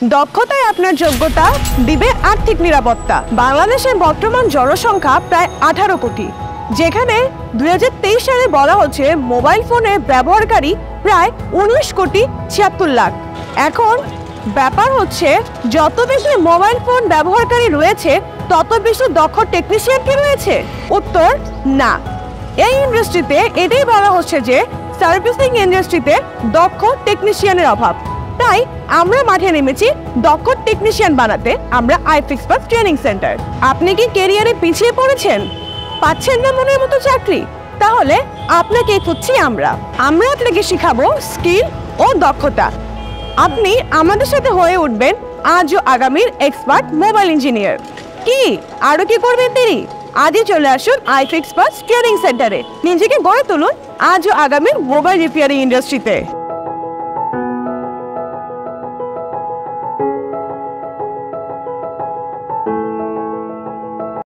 দক্ষতায় আপনার যোগ্যতা দিবে আর্থিক নিরাপত্তা। বাংলাদেশের বর্তমান জনসংখ্যা প্রায় 18 কোটি, যেখানে 2023 সালে বলা হচ্ছে মোবাইল ফোনের ব্যবহারকারী প্রায় 19 কোটি 76 লাখ। এখন ব্যাপার হচ্ছে যত বেশি মোবাইল ফোন ব্যবহারকারী রয়েছে তত বেশি দক্ষ টেকনিশিয়ান কি রয়েছে? উত্তর না। এই ইন্ডাস্ট্রিতে এটাই বলা হচ্ছে যে সার্ভিসিং ইন্ডাস্ট্রিতে দক্ষ টেকনিশিয়ানের অভাব। তাই আমরা মাঠে নেমেছি দক্ষ টেকনিশিয়ান বানাতে। আমরা iFixPath ট্রেনিং সেন্টার। আপনি কি ক্যারিয়ারে পিছিয়ে পড়েছেন, পাচ্ছেন না মনের মতো চাকরি? তাহলে আপনাকে খুঁজছি আমরা আপনাকে শিখাবো স্কিল ও দক্ষতা। আপনি আমাদের সাথে হয়ে উঠবেন আজ ও আগামীর এক্সপার্ট মোবাইল ইঞ্জিনিয়ার। কি আরো কি করবেন তিনি? আজই চলে আসুন iFixPath ট্রেনিং সেন্টারে। নিজেকে গড়ে তুলুন আজ ও আগামীর মোবাইল রিপেয়ারিং ইন্ডাস্ট্রিতে।